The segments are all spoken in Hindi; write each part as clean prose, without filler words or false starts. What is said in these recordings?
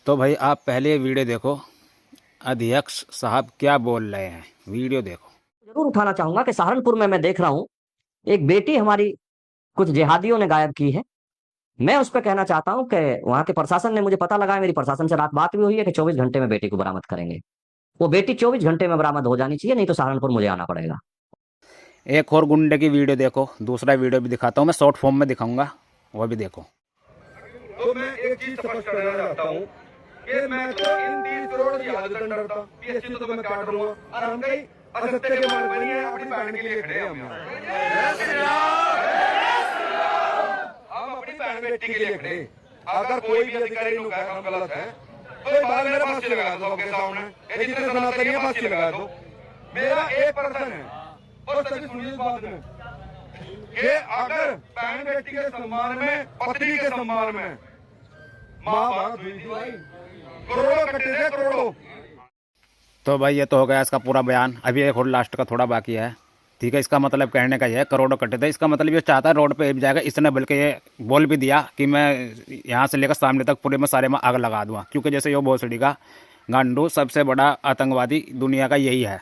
तो भाई आप पहले ये वीडियो देखो, अध्यक्ष साहब क्या बोल रहे हैं, वीडियो देखो। जरूर उठाना चाहूंगा कि सहारनपुर में मैं देख रहा हूँ एक बेटी हमारी कुछ जिहादियों ने गायब की है। मैं उस पर कहना चाहता हूँ कि वहां के प्रशासन ने, मुझे पता लगा है, मेरी प्रशासन से रात बात भी हुई है कि 24 घंटे में बेटी को बरामद करेंगे। वो बेटी 24 घंटे में बरामद हो जानी चाहिए, नहीं तो सहारनपुर मुझे आना पड़ेगा। एक और गुंडे की वीडियो देखो, दूसरा वीडियो भी दिखाता हूँ, मैं शॉर्ट फॉर्म में दिखाऊंगा, वह भी देखो। तो मैं एक चीज स्पष्ट करना चाहता हूँ कि मैं तो इन 30 करोड़ की आदत डरता, पीएससी तो मैं काट दूंगा, और हम कहीं असत्य के मार्ग बनी है, अपनी बहन के लिए खड़े हैं हम अपनी बहन बेटी के लिए खड़े। अगर कोई भी अधिकारी नु कहे हम गलत है तो एक बार मेरे फांसी लगा दो सबके सामने, ये जितने सनातनी है फांसी लगा दो। मेरा एक पर्सन है और सभी सुनिए इस बात में कि अगर बहन बेटी के सम्मान में, पत्नी के सम्मान में महाभारत हुई थी भाई, करोड़ों कटे थे, करोड़ों। तो भाई ये तो हो गया इसका पूरा बयान, अभी एक और लास्ट का थोड़ा बाकी है। ठीक है, इसका मतलब कहने का ये है करोड़ों कटे थे, इसका मतलब ये चाहता है रोड पे जाएगा। इसने बल्कि ये बोल भी दिया कि मैं यहाँ से लेकर सामने तक पूरे में सारे में आग लगा दूँगा, क्योंकि जैसे यो भोसड़ी का गांडू सबसे बड़ा आतंकवादी दुनिया का यही है।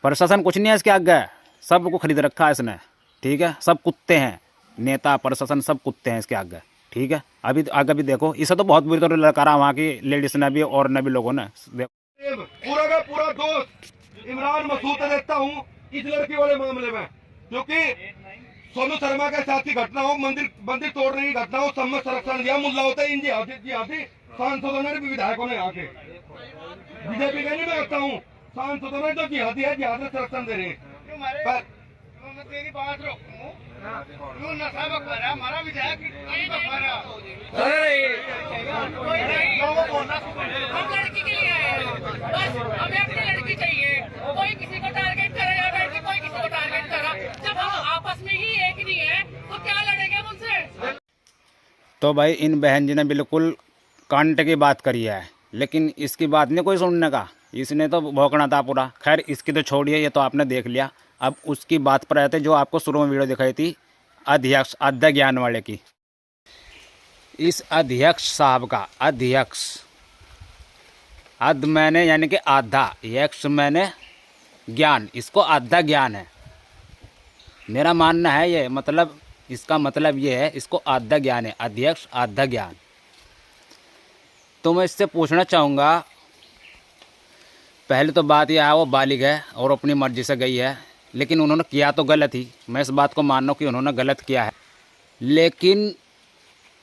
प्रशासन कुछ नहीं है इसके आगे, सबको खरीद रखा है इसने। ठीक है, सब कुत्ते हैं, नेता प्रशासन सब कुत्ते हैं इसके आगे। ठीक है, अभी आगे भी देखो, इसे तो बहुत बुरी तरह ललकारा वहाँ की लेडीज ने भी और ने भी लोगों ने। पूरा का पूरा दोस्त इमरान मसूद देता हूँ इस लड़की वाले मामले में, क्योंकि सोनू शर्मा के साथ की घटना हो, मंदिर तोड़ने की घटना हो, सम्मत संरक्षण दिया मुल्ला होता है, इन जिहादी सांसदों ने भी, विधायकों ने आके बीजेपी का नहीं मैं कहता हूँ, सांसदों ने जो जिहादी है जिहाद में संरक्षण दे रहे हैं। कोई किसी को टारगेट करे या लड़की कोई किसी को टारगेट करा, जब हम आपस में ही एक नहीं है तो क्या लड़ेंगे उनसे। तो भाई इन बहन जी ने बिल्कुल कांटे की बात करी है, लेकिन इसकी बात नहीं कोई सुनने का, इसने तो भौंकना था पूरा। खैर इसकी तो छोड़िए, ये तो आपने देख लिया। अब उसकी बात पर आते जो आपको शुरू में वीडियो दिखाई थी अध्यक्ष आधा ज्ञान वाले की। इस अध्यक्ष साहब का, अध्यक्ष अध मैंने यानी कि आधा, यक्ष मैंने ज्ञान, इसको आधा ज्ञान है। मेरा मानना है ये, मतलब इसका मतलब ये है, इसको आधा ज्ञान है, अध्यक्ष आधा ज्ञान। तो मैं इससे पूछना चाहूँगा, पहले तो बात यह है वो बालिग है और अपनी मर्जी से गई है, लेकिन उन्होंने किया तो गलत ही, मैं इस बात को मान रहा हूँ कि उन्होंने गलत किया है। लेकिन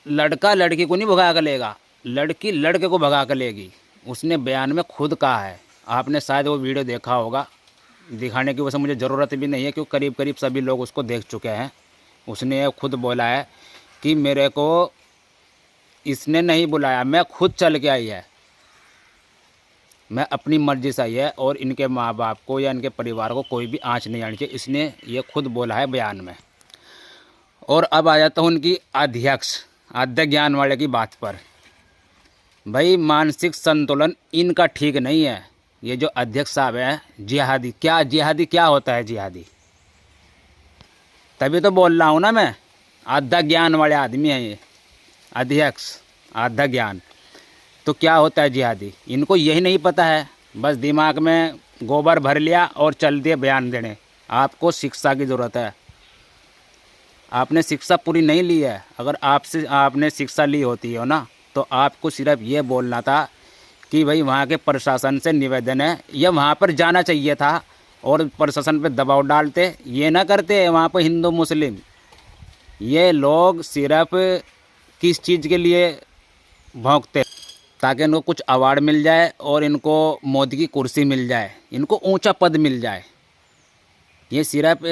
लड़का लड़की को नहीं भगा कर लेगा, लड़की लड़के को भगा कर लेगी। उसने बयान में खुद कहा है, आपने शायद वो वीडियो देखा होगा, दिखाने की वजह मुझे ज़रूरत भी नहीं है क्योंकि करीब करीब सभी लोग उसको देख चुके हैं। उसने ये खुद बोला है कि मेरे को इसने नहीं बुलाया, मैं खुद चल के आई है, मैं अपनी मर्जी से आई है और इनके माँ बाप को या इनके परिवार को कोई भी आँच नहीं आनी चाहिए, इसने ये खुद बोला है बयान में। और अब आ जाता हूँ उनकी अध्यक्ष आध्या ज्ञान वाले की बात पर। भाई मानसिक संतुलन इनका ठीक नहीं है। ये जो अध्यक्ष साहब हैं, जिहादी क्या होता है जिहादी? तभी तो बोल रहा हूँ ना मैं, आधा ज्ञान वाले आदमी हैं ये अध्यक्ष, आधा ज्ञान। तो क्या होता है जिहादी, इनको यही नहीं पता है, बस दिमाग में गोबर भर लिया और चल दिए बयान देने। आपको शिक्षा की ज़रूरत है, आपने शिक्षा पूरी नहीं ली है। अगर आपने शिक्षा ली होती हो ना, तो आपको सिर्फ ये बोलना था कि भाई वहाँ के प्रशासन से निवेदन है, या वहाँ पर जाना चाहिए था और प्रशासन पे दबाव डालते। ये ना करते वहाँ पर हिंदू मुस्लिम, ये लोग सिर्फ किस चीज़ के लिए भौंकते, ताकि इनको कुछ अवार्ड मिल जाए और इनको मोदी की कुर्सी मिल जाए, इनको ऊंचा पद मिल जाए। ये सिर्फ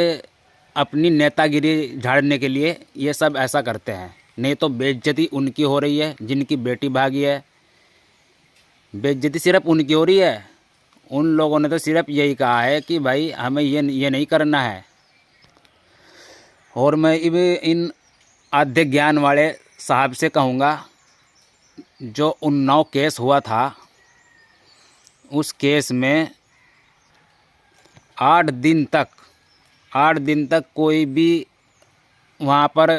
अपनी नेतागिरी झाड़ने के लिए ये सब ऐसा करते हैं, नहीं तो बेइज्जती उनकी हो रही है जिनकी बेटी भागी है, बेइज्जती सिर्फ उनकी हो रही है। उन लोगों ने तो सिर्फ यही कहा है कि भाई हमें ये नहीं करना है। और मैं इन आध्य ज्ञान वाले साहब से कहूँगा, जो उन्नाव केस हुआ था, उस केस में 8 दिन तक कोई भी वहाँ पर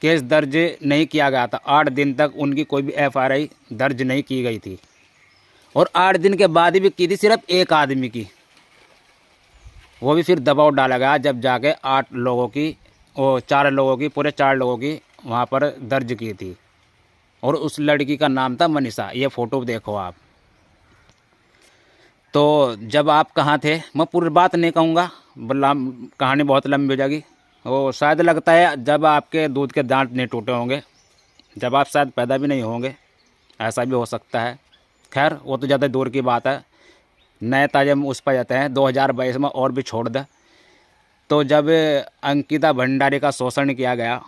केस दर्ज नहीं किया गया था। 8 दिन तक उनकी कोई भी FIR दर्ज नहीं की गई थी, और 8 दिन के बाद भी की थी सिर्फ एक आदमी की, वो भी फिर दबाव डाला गया जब जाके 8 लोगों की, वो 4 लोगों की, पूरे 4 लोगों की वहाँ पर दर्ज की थी, और उस लड़की का नाम था मनीषा। ये फ़ोटो देखो आप। तो जब आप कहाँ थे, मैं पूरी बात नहीं कहूँगा, कहानी बहुत लंबी हो जाएगी। वो शायद लगता है जब आपके दूध के दांत नहीं टूटे होंगे, जब आप शायद पैदा भी नहीं होंगे, ऐसा भी हो सकता है। खैर वो तो ज़्यादा दूर की बात है, नए ताजे हम उस पर जाते हैं 2022 में, और भी छोड़ दे। तो जब अंकिता भंडारी का शोषण किया गया,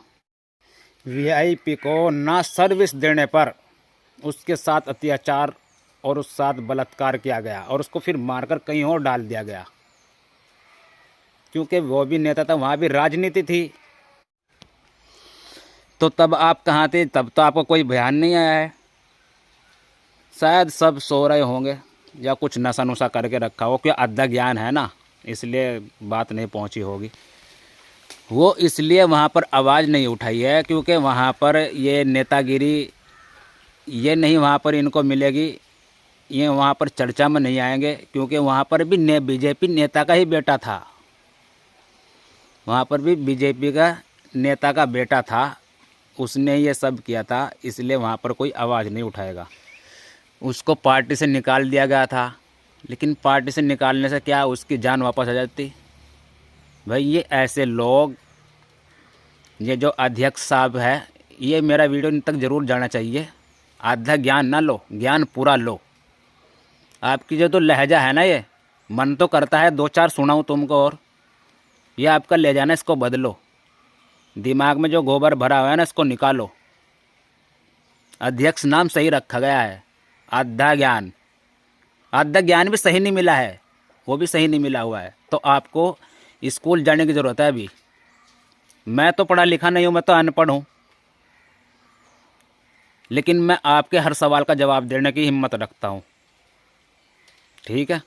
VIP को ना सर्विस देने पर उसके साथ अत्याचार और उस साथ बलात्कार किया गया, और उसको फिर मारकर कहीं और डाल दिया गया, क्योंकि वो भी नेता था, वहाँ भी राजनीति थी। तो तब आप कहाँ थे? तब तो आपको कोई बयान नहीं आया है, शायद सब सो रहे होंगे या कुछ नशा नुशा करके रखा हो, क्योंकि अद्धा ज्ञान है ना, इसलिए बात नहीं पहुँची होगी। वो इसलिए वहाँ पर आवाज़ नहीं उठाई है क्योंकि वहाँ पर ये नेतागिरी ये नहीं वहाँ पर इनको मिलेगी, ये वहाँ पर चर्चा में नहीं आएंगे, क्योंकि वहाँ पर भी BJP नेता का ही बेटा था, वहाँ पर भी BJP का नेता का बेटा था, उसने ये सब किया था, इसलिए वहाँ पर कोई आवाज़ नहीं उठाएगा। उसको पार्टी से निकाल दिया गया था, लेकिन पार्टी से निकालने से क्या उसकी जान वापस आ जाती? भाई ये ऐसे लोग, ये जो अध्यक्ष साहब है, ये मेरा वीडियो इन तक ज़रूर जाना चाहिए। आधा ज्ञान ना लो, ज्ञान पूरा लो। आपकी जो तो लहजा है ना, ये मन तो करता है 2-4 सुनाऊँ तुमको, और ये आपका ले जाना, इसको बदलो। दिमाग में जो गोबर भरा हुआ है ना, इसको निकालो। अध्यक्ष नाम सही रखा गया है, आधा ज्ञान भी सही नहीं मिला है, वो भी सही नहीं मिला हुआ है। तो आपको स्कूल जाने की ज़रूरत है अभी। मैं तो पढ़ा लिखा नहीं हूँ, मैं तो अनपढ़ हूँ, लेकिन मैं आपके हर सवाल का जवाब देने की हिम्मत रखता हूँ। ठीक है।